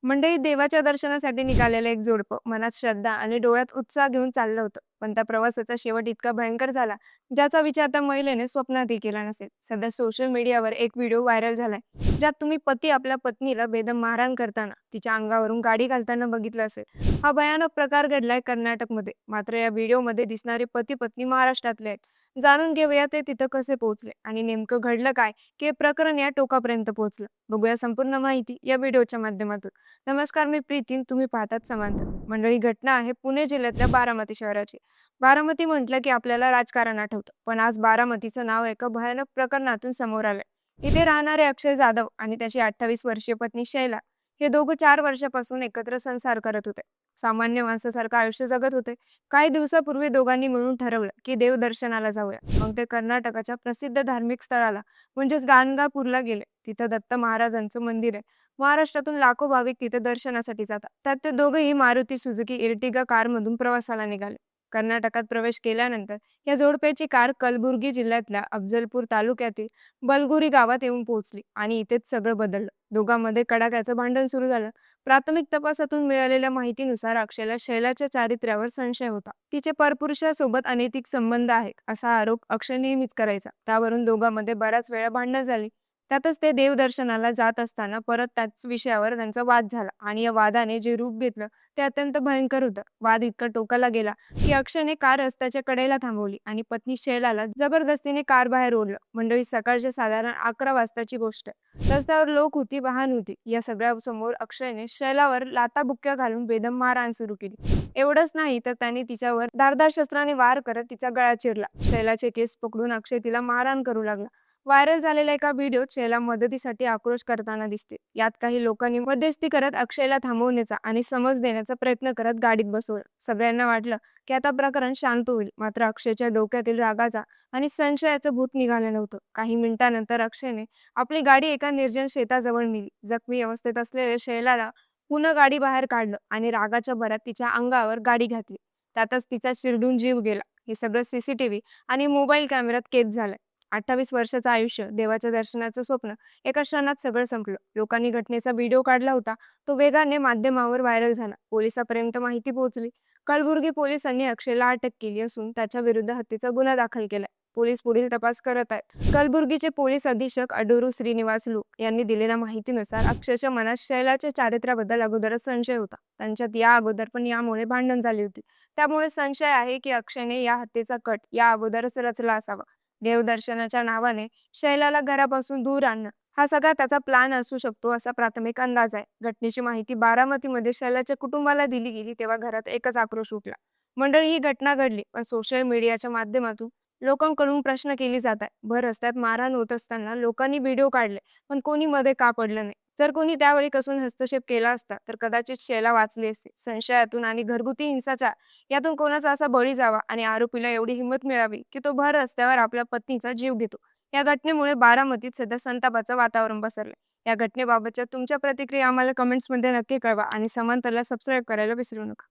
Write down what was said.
मंडईत देवाच्या दर्शनासाठी निघालेलं एक जोडपं मनात श्रद्धा आणि डोळ्यात उत्साह घेऊन चाललं होतं. पण त्या प्रवासाचा शेवट इतका भयंकर झाला, ज्याचा विचार त्या महिलेने स्वप्नातही केला नसेल. सध्या सोशल मीडियावर एक व्हिडिओ व्हायरल झालाय, ज्यात तुम्ही पती आपल्या पत्नीला बेदम मारहाण करताना तिच्या अंगावरून गाडी घालताना बघितलं असेल. हा भयानक प्रकार घडलाय कर्नाटकमध्ये. मात्र या व्हिडिओमध्ये दिसणारे पती पत्नी महाराष्ट्रातले आहेत. जाणून घेऊया ते तिथं कसे पोहोचले आणि नेमकं घडलं काय, की हे प्रकरण या टोकापर्यंत पोहोचलं. बघूया संपूर्ण माहिती या व्हिडिओच्या माध्यमातून. नमस्कार, मी प्रीतीन. तुम्ही पाहतात समांतर. मंडळी, घटना आहे पुणे जिल्ह्यातल्या बारामती शहराची. बारामती म्हटलं की आपल्याला राजकारण आठवतं, पण आज बारामतीचं नाव एका भयानक प्रकरणातून समोर आलंय. इथे राहणारे अक्षय जाधव आणि त्याची 28 वर्षीय पत्नी शैला हे दोघं 4 वर्षापासून एकत्र संसार करत होते. सामान्य माणसासारखं आयुष्य जगत होते. काही दिवसापूर्वी दोघांनी मिळून ठरवलं की देवदर्शनाला जाऊया. मग ते कर्नाटकाच्या प्रसिद्ध धार्मिक स्थळाला म्हणजेच गाणगापूरला गेले. तिथं दत्त महाराजांचं मंदिर आहे. महाराष्ट्रातून लाखो भाविक तिथे दर्शनासाठी जातात. त्यात ते दोघेही मारुती सुझुकी इर्टिगा कारमधून प्रवासाला निघाले. कर्नाटकात प्रवेश केल्यानंतर या जोडप्याची कार कलबुर्गी जिल्ह्यातल्या अफजलपूर तालुक्यातील बलगुरी गावात येऊन पोहोचली आणि इथेच सगळं बदललं. दोघांमध्ये कडाक्याचं भांडण सुरू झालं. प्राथमिक तपासातून मिळालेल्या माहितीनुसार अक्षयला शैलाच्या चारित्र्यावर संशय होता. तिचे परपुरुषासोबत अनैतिक संबंध आहेत असा आरोप अक्षय नेहमीच करायचा. त्यावरून दोघांमध्ये बऱ्याच वेळा भांडण झाली. त्यातच ते देवदर्शनाला जात असताना परत त्याच विषयावर त्यांचा वाद झाला आणि या वादाने जे रूप घेतलं ते अत्यंत भयंकर होतं. वाद इतका टोकाला गेला की अक्षयने कार रस्त्याच्या कडेला थांबवली आणि पत्नी शैलाला जबरदस्तीने कार बाहेर ओढलं. मंडळी, सकाळच्या साधारण 11 वाजताची गोष्ट आहे. रस्त्यावर लोक होती, वाहन होती. या सगळ्या समोर अक्षयने शैलावर लाताबुक्क्या घालून बेदम मारहाण सुरू केली. एवढंच नाही तर त्याने तिच्यावर धारदार शस्त्राने वार करत तिचा गळा चिरला. शैलाचे केस पकडून अक्षय तिला मारहाण करू लागला. व्हायरल झालेल्या एका व्हिडिओत शैला मदतीसाठी आक्रोश करताना दिसते. यात काही लोकांनी मध्यस्थी करत अक्षयला थांबवण्याचा आणि समज देण्याचा प्रयत्न करत गाडीत बसवलं. सगळ्यांना वाटलं की आता प्रकरण शांत होईल. मात्र अक्षयच्या डोक्यातील रागाचा आणि संशयाचं भूत निघालं नव्हतं. काही मिनिटांनंतर अक्षयने आपली गाडी एका निर्जन शेताजवळ नेली. जखमी अवस्थेत असलेल्या शैलाला पुन्हा गाडी बाहेर काढलं आणि रागाच्या भरात तिच्या अंगावर गाडी घातली. त्यातच तिचा चिरडून जीव गेला. हे सगळं सीसीटीव्ही आणि मोबाईल कॅमेऱ्यात कैद झालंय. 28 वर्षाचं आयुष्य, देवाच्या दर्शनाचं स्वप्न, एका क्षणात सगळं संपलं. लोकांनी घटनेचा व्हिडिओ काढला होता. तो वेगाने माध्यमावर व्हायरल झाला. पोलिसांपर्यंत माहिती पोहोचली. कलबुर्गी पोलिसांनी अक्षयला अटक केली असून त्याच्या विरुद्ध हत्येचा गुन्हा दाखल केलाय. पोलीस पुढील तपास करत आहेत. कलबुर्गीचे पोलीस अधीक्षक अडुरू श्रीनिवास लू यांनी दिलेल्या माहितीनुसार अक्षयच्या मनात शैलाच्या चारित्र्याबद्दल अगोदरच संशय होता. त्यांच्यात या अगोदर पण यामुळे भांडण झाली होती. त्यामुळे संशय आहे की अक्षयने या हत्येचा कट या अगोदरच रचला असावा. देवदर्शनाच्या नावाने शैलाला घरापासून दूर आणणं हा सगळा त्याचा प्लॅन असू शकतो असा प्राथमिक अंदाज आहे. घटनेची माहिती बारामतीमध्ये शैलाच्या कुटुंबाला दिली गेली तेव्हा घरात एकच आक्रोश उठला. मंडळी, ही घटना घडली पण सोशल मीडियाच्या माध्यमातून लोकांकडून प्रश्न केली जात आहे. भर रस्त्यात मारहाण होत असताना लोकांनी व्हिडिओ काढले, पण कोणी मध्ये का पडलं नाही. जर कोणी त्यावेळी कसून हस्तक्षेप केला असता तर कदाचित शैला वाचली असती. संशयातून आणि घरगुती हिंसाचार यातून कोणाचा असा बळी जावा आणि आरोपीला एवढी हिंमत मिळावी की तो भर रस्त्यावर आपल्या पत्नीचा जीव घेतो. या घटनेमुळे बारामतीत सध्या संतापाचं वातावरण पसरलंय. या घटनेबाबतच्या तुमच्या प्रतिक्रिया आम्हाला कमेंट्समध्ये नक्की कळवा आणि समांतरला सबस्क्राईब करायला विसरू नका.